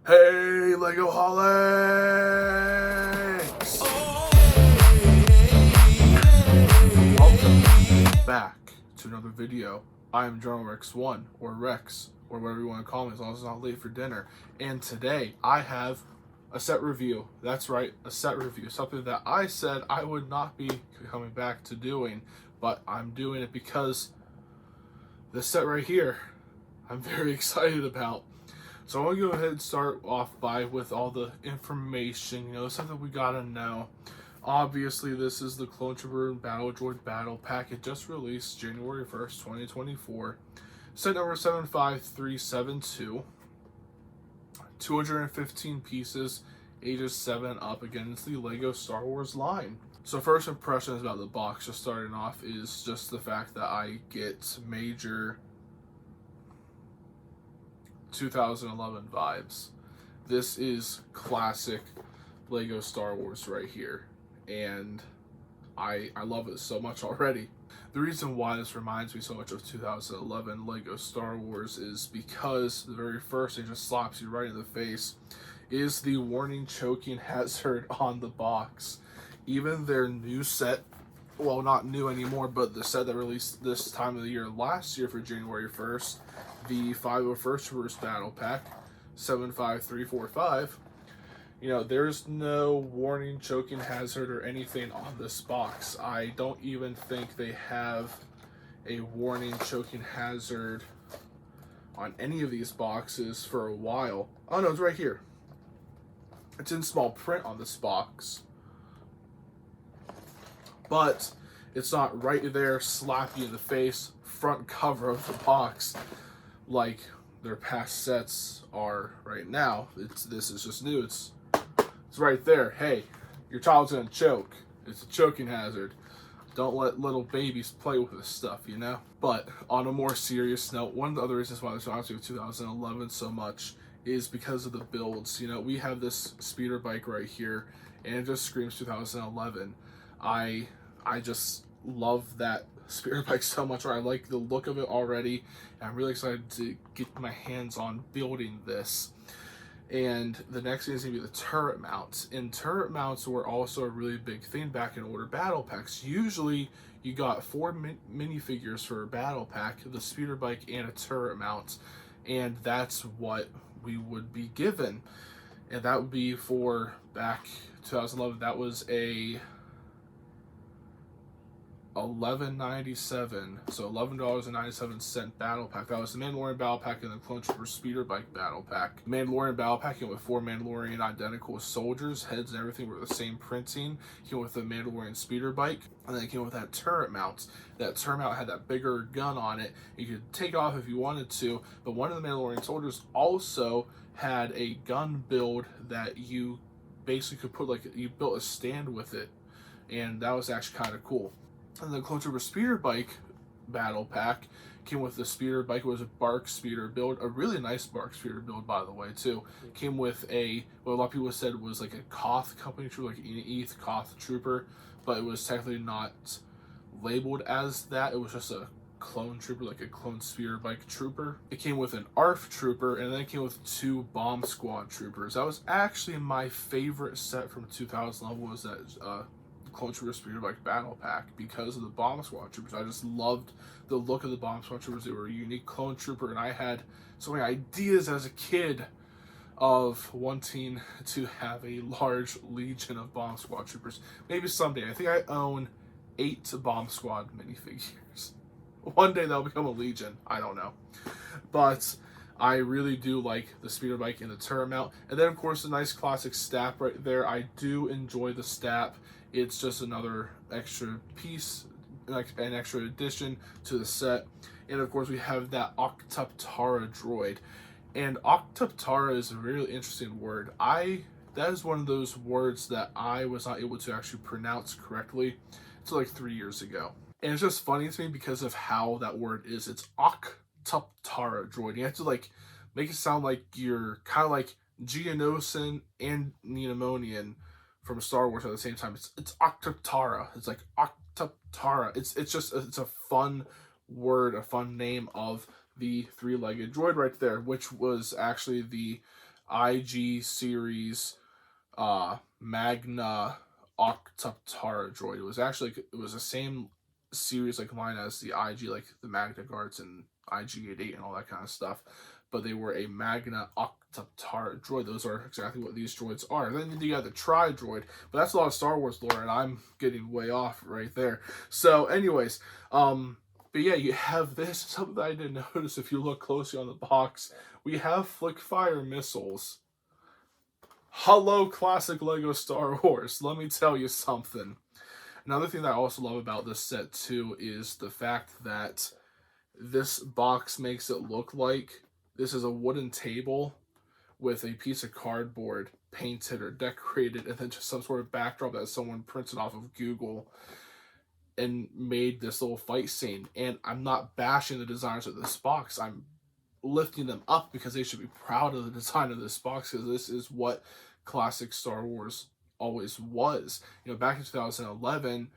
Hey, Legoholics! Welcome back to another video. I am Journal Rex 1, or Rex, or whatever you want to call me, as long as it's not late for dinner. And today, I have a set review. That's right, a set review. Something that I said I would not be coming back to doing, but I'm doing it because this set right here, I'm very excited about. So I'm going to go ahead and start off with all the information, something we gotta know. Obviously, this is the Clone Trooper Battle Droid Battle Pack. It just released January 1st, 2024. Set number 75372. 215 pieces, ages 7 up. Again, it's the Lego Star Wars line. So first impressions about the box, just starting off, is just the fact that I get major 2011 vibes. This is classic Lego Star Wars right here, and I love it so much already. The reason why this reminds me so much of 2011 Lego Star Wars is because the very first thing just slaps you right in the face is the warning choking hazard on the box. Even their new set, well, not new anymore, but the set that released this time of the year last year for January 1st, the 501st Troopers Battle Pack, 75345, there's no warning, choking hazard, or anything on this box. I don't even think they have a warning, choking hazard on any of these boxes for a while. Oh no, it's right here. It's in small print on this box, but it's not right there, slap you in the face, front cover of the box, like their past sets are right now. This is just new. It's right there. Hey, your child's gonna choke. It's a choking hazard. Don't let little babies play with this stuff, But on a more serious note, one of the other reasons why this reminds me of 2011 so much is because of the builds. We have this speeder bike right here, and it just screams 2011. I just love that speeder bike so much, or I like the look of it already. I'm really excited to get my hands on building this. And the next thing is going to be the turret mounts. And turret mounts were also a really big thing back in older battle packs. Usually you got 4 minifigures for a battle pack, the speeder bike and a turret mount. And that's what we would be given. And that would be for back 2011. That was a $11.97, so $11.97 battle pack. That was the Mandalorian battle pack and the Clone Trooper speeder bike battle pack. Mandalorian battle pack came with 4 Mandalorian identical soldiers, heads and everything were the same printing. Came with the Mandalorian speeder bike, and then it came with that turret mount. That turret mount had that bigger gun on it. You could take off if you wanted to, but one of the Mandalorian soldiers also had a gun build that you basically could put, you built a stand with it, and that was actually kind of cool. And the Clone Trooper speeder bike battle pack came with the speeder bike. It was a bark speeder build, a really nice bark speeder build, by the way, too. Came with what a lot of people said was like a Koth company trooper, like an ETH Koth trooper, but it was technically not labeled as that. It was just a clone trooper, like a clone speeder bike trooper. It came with an ARF trooper, and then it came with 2 bomb squad troopers. That was actually my favorite set from 2011, was that Clone Trooper speeder bike battle pack, because of the bomb squad troopers. I just loved the look of the bomb squad troopers. They were a unique clone trooper, and I had so many ideas as a kid of wanting to have a large legion of bomb squad troopers. Maybe someday. I think I own 8 bomb squad minifigures. One day they'll become a legion. I don't know, but I really do like the speeder bike and the turret mount. And then, of course, the nice classic STAP right there. I do enjoy the STAP. It's just another extra piece, like an extra addition to the set. And of course, we have that Octuptarra droid. And Octuptarra is a really interesting word. That is one of those words that I was not able to actually pronounce correctly until like 3 years ago. And it's just funny to me because of how that word is. It's Octuptarra droid. You have to make it sound like you're kind of like Geonosian and Neomonian from Star Wars at the same time. It's Octuptarra. It's like Octuptarra. It's a fun word, a fun name of the 3-legged droid right there, which was actually the IG series Magna Octuptarra droid. It was actually, it was the same series like line as the IG, like the Magna Guards and IG-88 and all that kind of stuff. But they were a Magna Octuptarra droid. Those are exactly what these droids are. Then you got the Tri-droid, but that's a lot of Star Wars lore, and I'm getting way off right there. So anyways, but yeah, you have this, something that I didn't notice if you look closely on the box. We have flick fire missiles. Hello, classic Lego Star Wars. Let me tell you something. Another thing that I also love about this set too is the fact that this box makes it look like this is a wooden table with a piece of cardboard painted or decorated, and then just some sort of backdrop that someone printed off of Google and made this little fight scene. And I'm not bashing the designers of this box. I'm lifting them up because they should be proud of the design of this box, because this is what classic Star Wars always was. You know, back in 2011,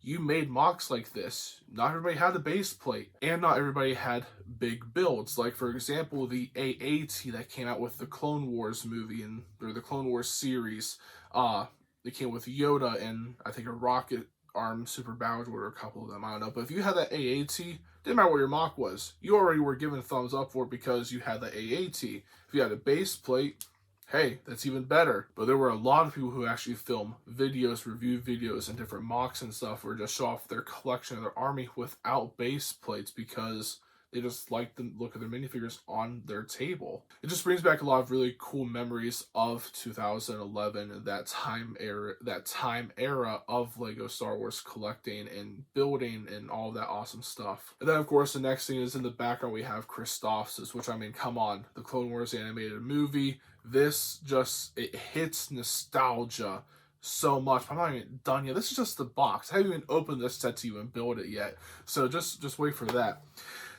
you made mocks like this. Not everybody had a base plate, and not everybody had big builds. Like, for example, the AAT that came out with the Clone Wars movie or the Clone Wars series. It came with Yoda and I think a rocket arm super battle droid, or a couple of them, I don't know. But if you had that AAT, didn't matter what your mock was, you already were given thumbs up for it because you had the AAT. If you had a base plate, hey, that's even better. But there were a lot of people who actually film videos, review videos, and different mocks and stuff, or just show off their collection of their army without base plates because they just like the look of their minifigures on their table. It just brings back a lot of really cool memories of 2011 and that time era of Lego Star Wars collecting and building and all that awesome stuff. And then, of course, the next thing is in the background we have Christophsis, which, I mean, come on, the Clone Wars animated movie. This just, it hits nostalgia so much. I'm not even done yet. This is just the box. I haven't even opened this set to even build it yet. So just wait for that.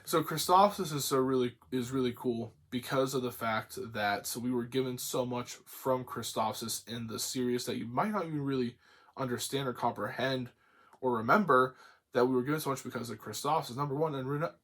So Christophsis is really cool because of the fact that we were given so much from Christophsis in the series that you might not even really understand or comprehend or remember, that we were given so much because of Christophsis. Number one, and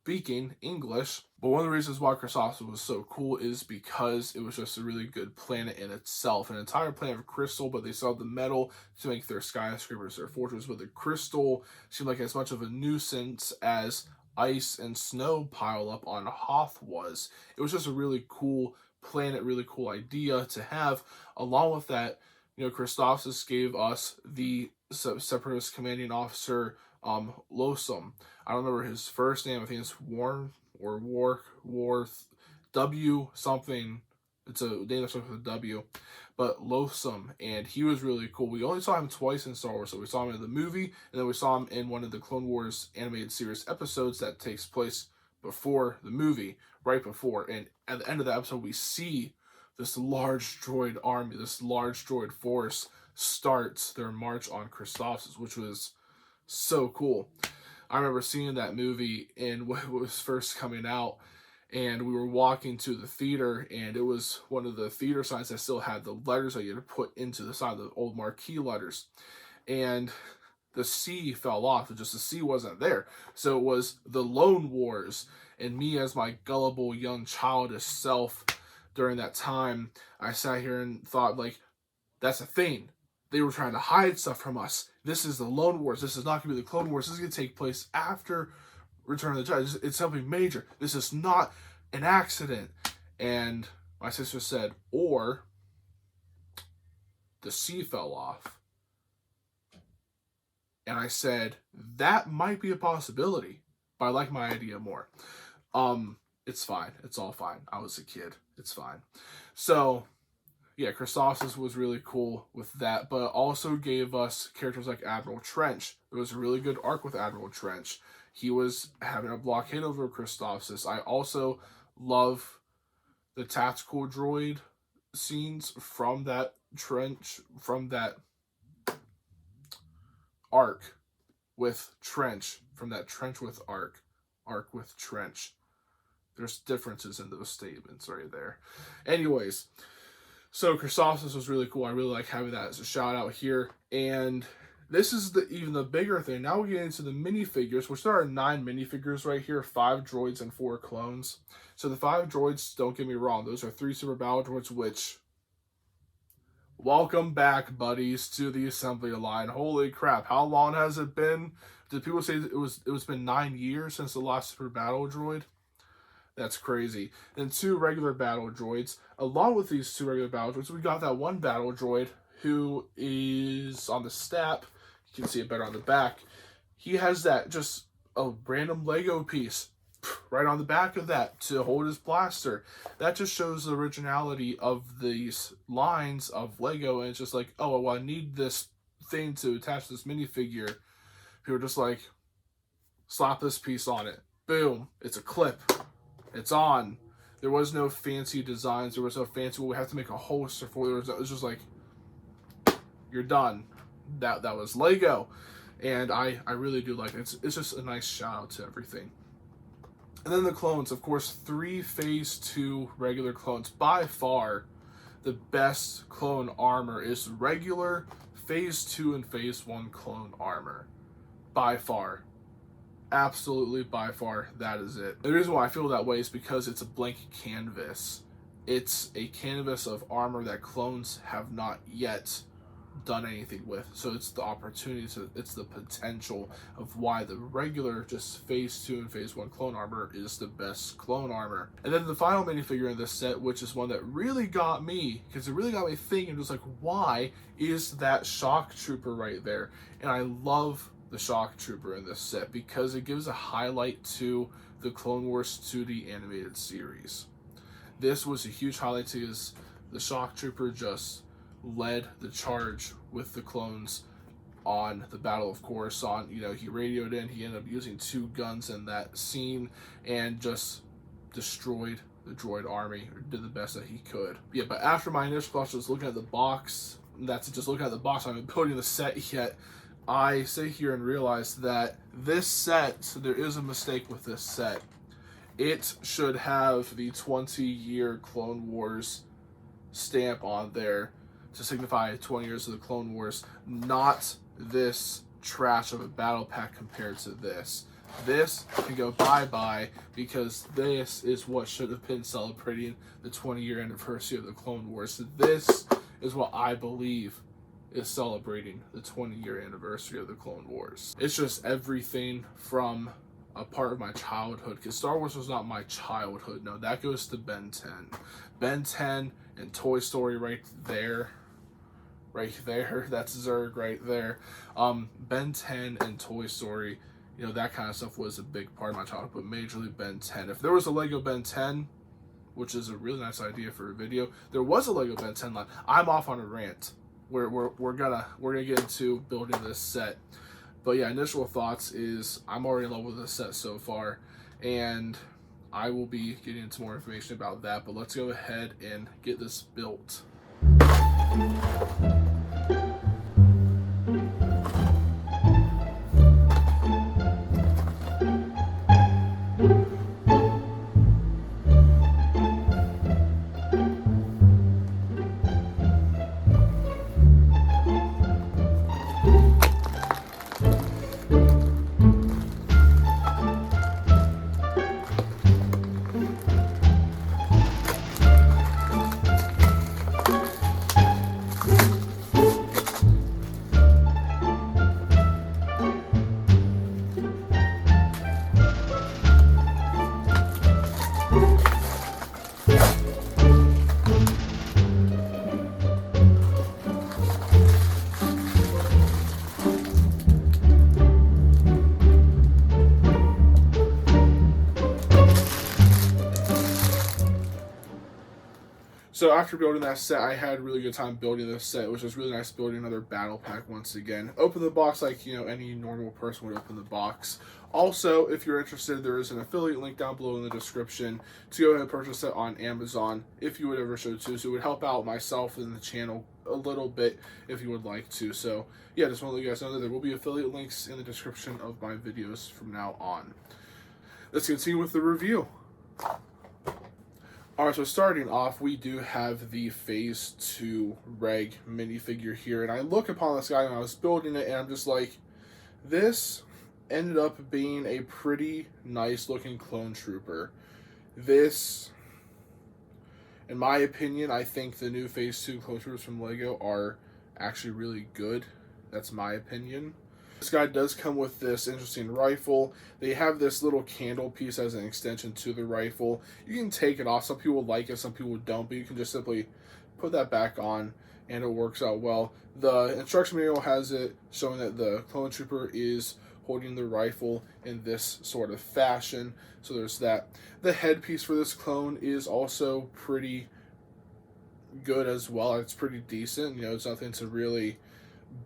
speaking English. But one of the reasons why Christophsis was so cool is because it was just a really good planet in itself. An entire planet of crystal, but they still have the metal to make their skyscrapers, their fortresses. But the crystal seemed like as much of a nuisance as ice and snow pile up on Hoth was. It was just a really cool planet, really cool idea to have. Along with that, you know, Christophsis gave us the Separatist commanding officer, Losum. I don't remember his first name. I think it's Warth W something. It's a name that starts with a W, but Losum, and he was really cool. We only saw him twice in Star Wars. So we saw him in the movie, and then we saw him in one of the Clone Wars animated series episodes that takes place before the movie, right before. And at the end of the episode, we see this large droid army, this large droid force starts their march on Christophsis, which was so cool. I remember seeing that movie when it was first coming out, and we were walking to the theater, and it was one of the theater signs that still had the letters that you had to put into the side, the old marquee letters. And the C fell off, just the C wasn't there. So it was the Lone Wars, and me as my gullible young childish self during that time, I sat here and thought, like, that's a thing. They were trying to hide stuff from us. This is the Lone Wars. This is not going to be the Clone Wars. This is going to take place after Return of the Jedi. It's something major. This is not an accident. And my sister said, or the C fell off. And I said, that might be a possibility, but I like my idea more. It's fine. It's all fine. I was a kid. It's fine. So yeah, Christophsis was really cool with that, but also gave us characters like Admiral Trench. There was a really good arc with Admiral Trench. He was having a blockade over Christophsis. I also love the tactical droid scenes from that arc with Trench, from that Trench with arc with Trench. There's differences in those statements right there. Anyways, so Christophsis was really cool. I really like having that as a shout out here. And This is even the bigger thing. Now we get into the minifigures, which there are 9 minifigures right here, 5 droids and 4 clones. So the 5 droids, don't get me wrong, those are 3 super battle droids, which, welcome back, buddies, to the assembly line. Holy crap, how long has it been? Did people say it's been 9 years since the last super battle droid? That's crazy. Then 2 regular battle droids. Along with these 2 regular battle droids, we got that 1 battle droid who is on the STAP. You can see it better on the back. He has that, just a random Lego piece right on the back of that to hold his blaster. That just shows the originality of these lines of Lego, and it's just like, oh, well, I need this thing to attach this minifigure. People are just like, slap this piece on it. Boom. It's a clip. It's on. There was no fancy designs. There was no fancy, well, we have to make a holster for it. It was just like, you're done. That was Lego. And I really do like it. It's just a nice shout out to everything. And then the clones, of course, 3 Phase 2 regular clones. By far, the best clone armor is regular Phase 2 and Phase 1 clone armor. By far. Absolutely, by far, that is it. The reason why I feel that way is because it's a blank canvas. It's a canvas of armor that clones have not yet done anything with. So it's the opportunity, it's the potential of why the regular just Phase 2 and Phase 1 clone armor is the best clone armor. And then the final minifigure in this set, which is one that really got me, because it really got me thinking, just like, why is that Shock Trooper right there? And I love the Shock Trooper in this set because it gives a highlight to the Clone Wars 2D animated series. This was a huge highlight to his, the Shock Trooper just led the charge with the clones on the Battle of Coruscant. You know, he radioed in, he ended up using 2 guns in that scene and just destroyed the droid army, or did the best that he could. Yeah, but after my initial thoughts, just looking at the box, that's just looking at the box, I haven't building the set yet, I sit here and realize that this set, so there is a mistake with this set. It should have the 20-year Clone Wars stamp on there to signify 20 years of the Clone Wars, not this trash of a battle pack compared to this. This can go bye-bye because this is what should have been celebrating the 20-year anniversary of the Clone Wars. This is what I believe is celebrating the 20-year anniversary of the Clone Wars. It's just everything from a part of my childhood, because Star Wars was not my childhood. No, that goes to Ben 10. Ben 10 and Toy Story right there. Right there. That's Zurg right there. Ben 10 and Toy Story, you know, that kind of stuff was a big part of my childhood, but majorly Ben 10. If there was a Lego Ben 10, which is a really nice idea for a video, there was a Lego Ben 10 line. I'm off on a rant. We're gonna get into building this set. But yeah, initial thoughts is I'm already in love with this set so far, and I will be getting into more information about that. But let's go ahead and get this built. So after building that set, I had a really good time building this set, which was really nice building another battle pack once again. Open the box like, you know, any normal person would open the box. Also, if you're interested, there is an affiliate link down below in the description to go ahead and purchase it on Amazon if you would ever so to. So it would help out myself and the channel a little bit if you would like to. So yeah, just want to let you guys know that there will be affiliate links in the description of my videos from now on. Let's continue with the review. Alright, so starting off, we do have the Phase 2 Reg minifigure here, and I look upon this guy when I was building it, and I'm just like, this ended up being a pretty nice looking clone trooper. This, in my opinion, I think the new Phase 2 clone troopers from Lego are actually really good. That's my opinion. This guy does come with this interesting rifle. They have this little candle piece as an extension to the rifle. You can take it off. Some people like it, some people don't, but you can just simply put that back on and it works out well. The instruction manual has it showing that the clone trooper is holding the rifle in this sort of fashion. So there's that. The headpiece for this clone is also pretty good as well. It's pretty decent. You know, it's nothing to really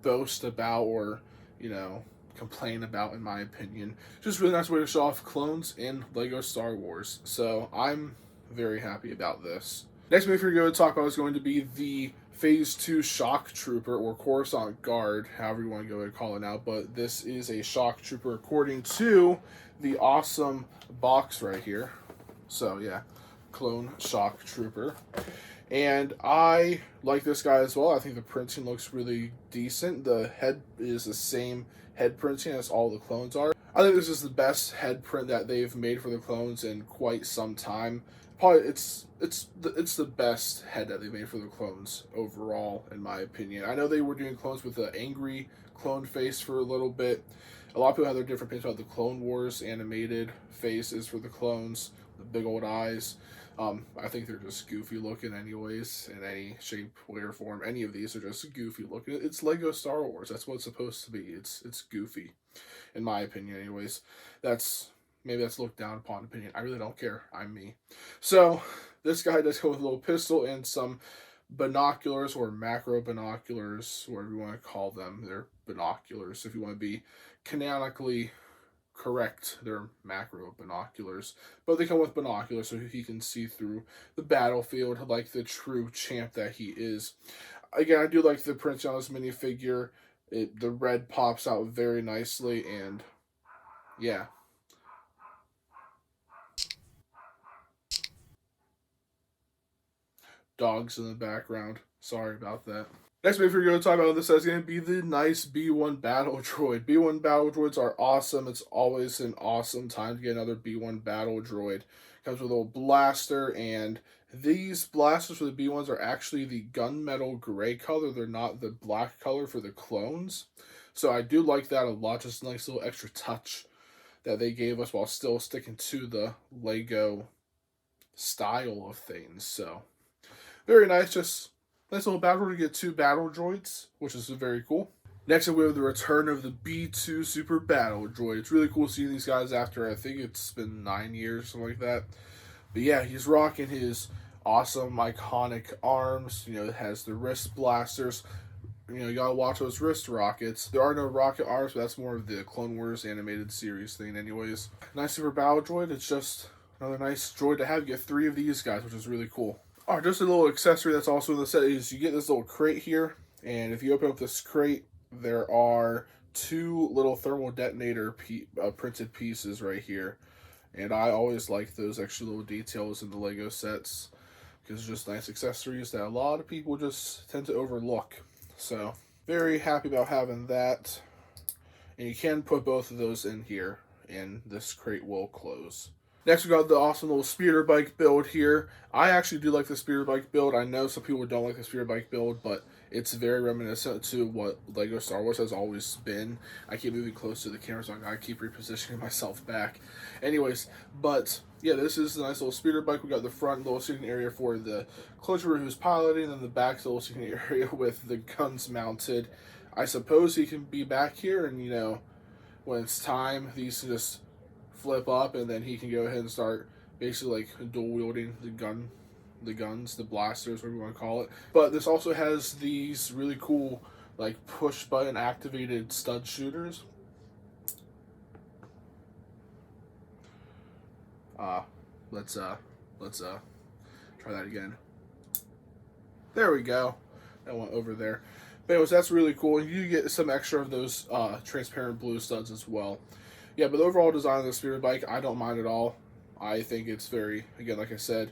boast about or, you know, complain about, in my opinion. Just really nice way to show off clones in Lego Star Wars. So I'm very happy about this. Next movie we're going to talk about is going to be the Phase 2 Shock Trooper, or Coruscant Guard, however you want to go and call it now. But this is a Shock Trooper according to the awesome box right here. So yeah, clone Shock Trooper. And I like this guy as well. I think the printing looks really decent. The head is the same head printing as all the clones are. I think this is the best head print that they've made for the clones in quite some time. Probably it's the best head that they made for the clones overall, in my opinion. I know they were doing clones with the angry clone face for a little bit. A lot of people have their different opinions about the Clone Wars animated faces for the clones, the big old eyes. I think they're just goofy looking anyways, in any shape, way, or form. Any of these are just goofy looking. It's Lego Star Wars. That's what it's supposed to be. It's goofy, in my opinion anyways. Maybe that's looked down upon opinion. I really don't care. I'm me. So, this guy does come with a little pistol and some binoculars, or macro binoculars, whatever you want to call them. They're binoculars, if you want to be canonically correct. They're macro binoculars, but they come with binoculars so he can see through the battlefield like the true champ that he is. Again, I do like the printing on this minifigure. The red pops out very nicely, and yeah. Dogs in the background. Sorry about that. Next movie we're going to talk about this is going to be the nice B1 Battle Droid. B1 Battle Droids are awesome. It's always an awesome time to get another B1 Battle Droid. Comes with a little blaster, and these blasters for the B1s are actually the gunmetal gray color. They're not the black color for the clones. So I do like that a lot. Just a nice little extra touch that they gave us while still sticking to the Lego style of things. So very nice. Just nice little battle to get 2 battle droids, which is very cool. Next up, we have the return of the B2 Super Battle Droid. It's really cool seeing these guys after, I think it's been 9 years, something like that. But yeah, he's rocking his awesome, iconic arms. You know, it has the wrist blasters. You know, you gotta watch those wrist rockets. There are no rocket arms, but that's more of the Clone Wars animated series thing anyways. Nice Super Battle Droid. It's just another nice droid to have. You get 3 of these guys, which is really cool. Alright, just a little accessory that's also in the set is you get this little crate here, and if you open up this crate, there are 2 little thermal detonator printed pieces right here. And I always like those extra little details in the Lego sets, because it's just nice accessories that a lot of people just tend to overlook. So, very happy about having that. And you can put both of those in here, and this crate will close. Next, we got the awesome little speeder bike build here. I actually do like the speeder bike build. I know some people don't like the speeder bike build, but it's very reminiscent to what Lego Star Wars has always been. I keep moving close to the camera, so I gotta keep repositioning myself back. Anyways, but yeah, this is a nice little speeder bike. We got the front little seating area for the clone trooper who's piloting, and then the back little seating area with the guns mounted. I suppose he can be back here, and you know, when it's time, these can just flip up, and then he can go ahead and start basically like dual wielding the guns, the blasters, whatever you want to call it. But this also has these really cool like push button activated stud shooters. Let's try that again. There we go. That went over there. But anyways, that's really cool. And you get some extra of those transparent blue studs as well. Yeah, but the overall design of the speeder bike, I don't mind at all. I think it's very, again, like I said,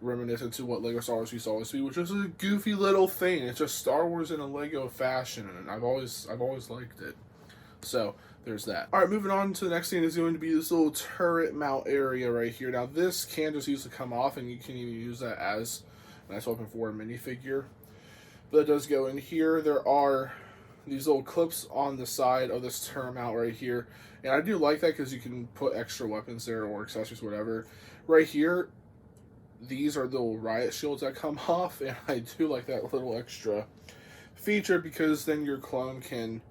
reminiscent to what Lego Star Wars used to always be, which is a goofy little thing. It's just Star Wars in a Lego fashion, and I've always liked it. So there's that. All right, moving on to the next thing is going to be this little turret mount area right here. Now this can just use to come off, and you can even use that as a nice weapon for a minifigure. But that does go in here. There are these little clips on the side of this turret mount right here, and I do like that because you can put extra weapons there or accessories, whatever. Right here, these are the little riot shields that come off, and I do like that little extra feature because then your clone can,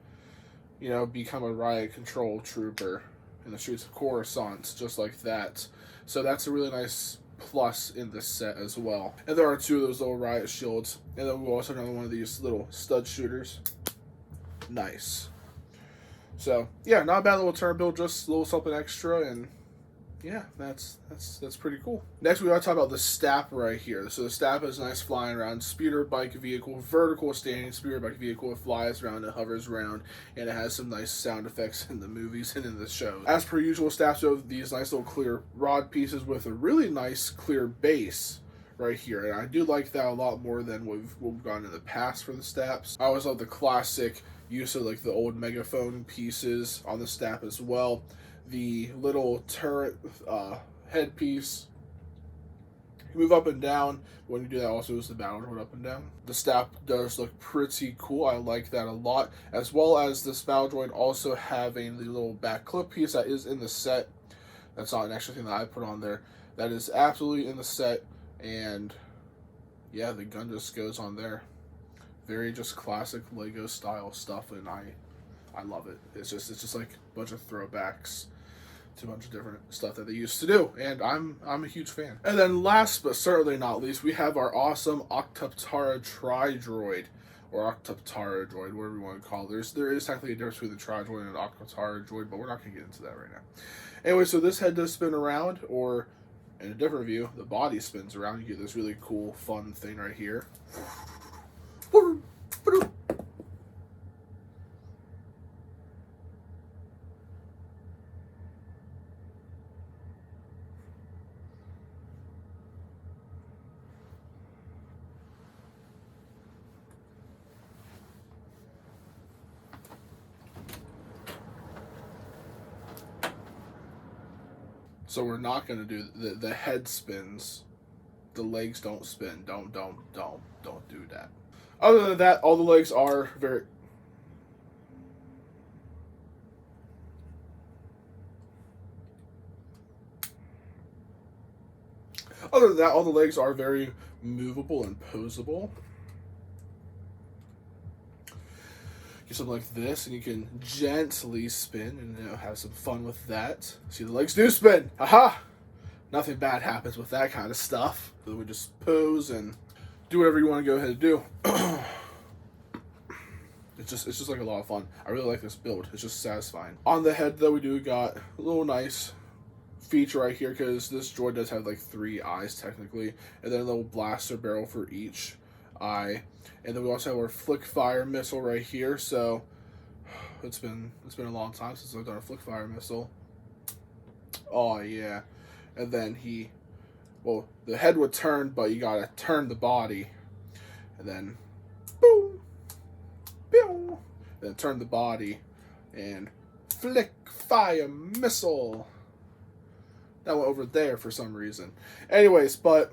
you know, become a riot control trooper in the streets of Coruscant, just like that. So that's a really nice plus in this set as well. And there are two of those little riot shields, and then we also have another one of these little stud shooters. Nice. So yeah, not a bad little turn build, just a little something extra, and yeah, that's pretty cool. Next, we gotta talk about the STAP right here. So the STAP is a nice flying around speeder bike vehicle, vertical standing speeder bike vehicle. It flies around, it hovers around, and it has some nice sound effects in the movies and in the shows. As per usual, STAPs have these nice little clear rod pieces with a really nice clear base right here, and I do like that a lot more than what we've gotten in the past for the STAPs. I always love the classic use of like the old megaphone pieces on the STAP as well. The little turret headpiece, you move up and down. When you do that, also is the battle droid up and down. The STAP does look pretty cool. I like that a lot, as well as this battle droid also having the little back clip piece that is in the set. That's not an extra thing that I put on there. That is absolutely in the set, and yeah, the gun just goes on there. Very just classic Lego style stuff, and I love it. It's just like a bunch of throwbacks to a bunch of different stuff that they used to do, and I'm a huge fan. And then last but certainly not least, we have our awesome Octuptarra Tri-Droid, or Octuptarra droid, whatever you want to call it. There is technically a difference between the Tri-Droid and an Octuptarra droid, but we're not going to get into that right now. Anyway, so this head does spin around, or in a different view, the body spins around. You get this really cool, fun thing right here. So we're not going to do the head spins. The legs don't spin. Don't do that. Other than that, all the legs are very... Other than that, all the legs are very movable and posable. Get something like this, and you can gently spin and, you know, have some fun with that. See, the legs do spin. Aha! Nothing bad happens with that kind of stuff. So we just pose and do whatever you want to go ahead and do. It's just like a lot of fun. I really like this build. It's just satisfying. On the head, though, we do got a little nice feature right here, because this droid does have like 3 eyes technically, and then a little blaster barrel for each eye. And then we also have our flick fire missile right here. So it's been a long time since I've done a flick fire missile. Oh yeah. And then the head would turn, but you gotta turn the body, and then boom, boom, then turn the body and flick fire missile. That went over there for some reason. Anyways, but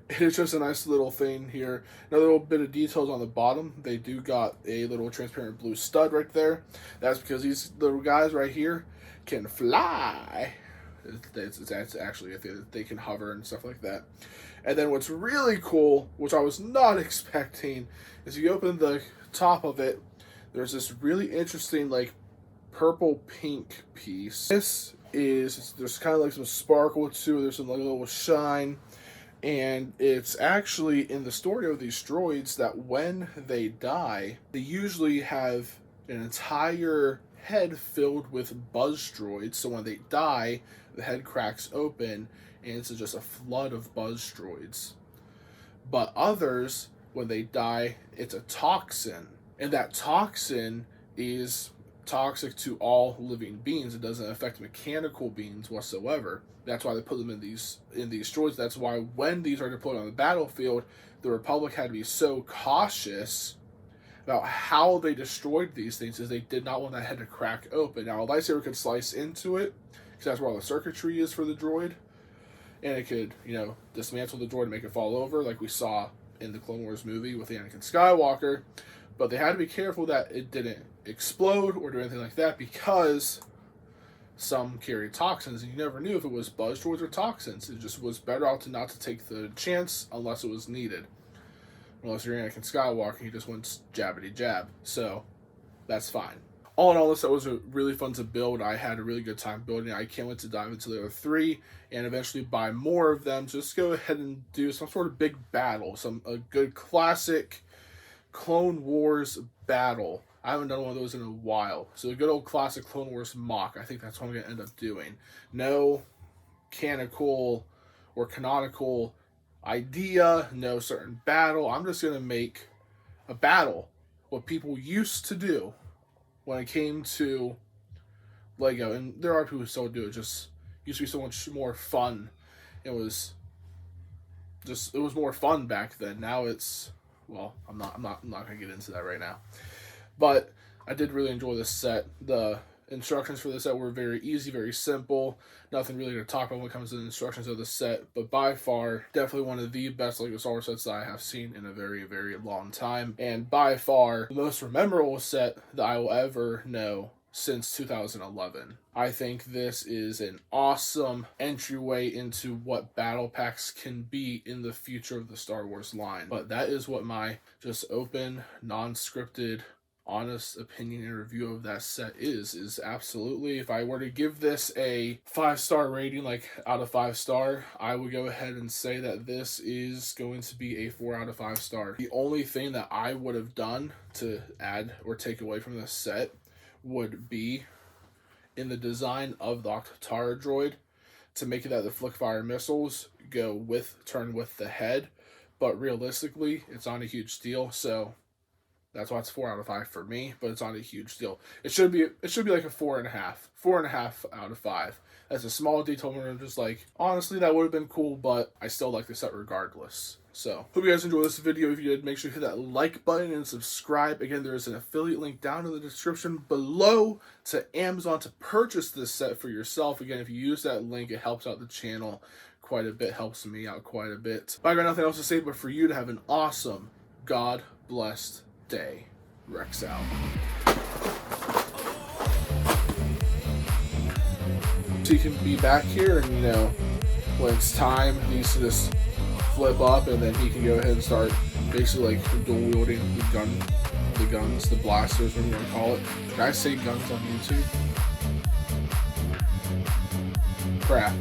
it is just a nice little thing here. Another little bit of details on the bottom. They do got a little transparent blue stud right there. That's because these little guys right here can fly. It's actually a thing that they can hover and stuff like that. And then what's really cool, which I was not expecting, is you open the top of it, there's this really interesting like purple pink piece. There's kind of like some sparkle to it. There's some like a little shine. And it's actually in the story of these droids that when they die, they usually have an entire head filled with buzz droids. So when they die, the head cracks open and it's just a flood of buzz droids. But others, when they die, it's a toxin. And that toxin is toxic to all living beings. It doesn't affect mechanical beings whatsoever. That's why they put them in these droids. That's why when these are deployed on the battlefield, the Republic had to be so cautious about how they destroyed these things, is they did not want that head to crack open. Now, a lightsaber could slice into it, because that's where all the circuitry is for the droid, and it could, you know, dismantle the droid and make it fall over, like we saw in the Clone Wars movie with Anakin Skywalker. But they had to be careful that it didn't explode or do anything like that, because some carry toxins, and you never knew if it was buzz droids or toxins. It just was better out to not to take the chance unless it was needed. Unless you're Anakin Skywalker, he just went jabbity jab. So that's fine. All in all, this set was really fun to build. I had a really good time building it. I can't wait to dive into the other 3 and eventually buy more of them. Just go ahead and do some sort of big battle, a good classic Clone Wars battle. I haven't done one of those in a while. So a good old classic Clone Wars mock. I think that's what I'm going to end up doing. No canonical or canonical idea, no certain battle. I'm just going to make a battle, what people used to do when it came to Lego. And there are people who still do it. Just used to be so much more fun. It was more fun back then. Now it's, well, I'm not gonna get into that right now. But I did really enjoy this set. The instructions for the set were very easy, very simple. Nothing really to talk about when it comes to the instructions of the set, but by far, definitely one of the best Lego Star Wars sets that I have seen in a very, very long time. And by far, the most memorable set that I will ever know since 2011. I think this is an awesome entryway into what battle packs can be in the future of the Star Wars line. But that is what my just open, non-scripted, honest opinion and review of that set is absolutely, if I were to give this a 5-star rating, like out of 5-star, I would go ahead and say that this is going to be a 4 out of 5 star. The only thing that I would have done to add or take away from this set would be in the design of the Octuptarra droid, to make it that the flick fire missiles turn with the head, but realistically it's not a huge deal, so that's why it's 4 out of 5 for me, but it's not a huge deal. It should be like a 4.5 out of 5. That's a small detail where I'm just like, honestly, that would have been cool, but I still like the set regardless. So, hope you guys enjoyed this video. If you did, make sure to hit that like button and subscribe. Again, there is an affiliate link down in the description below to Amazon to purchase this set for yourself. Again, if you use that link, it helps out the channel quite a bit, helps me out quite a bit. But I got nothing else to say but for you to have an awesome, God-blessed day. Rex out. So you can be back here, and you know, when it's time, he needs to just flip up, and then he can go ahead and start basically like dual wielding the guns, the blasters, whatever you want to call it. Did I say guns on YouTube? Crap.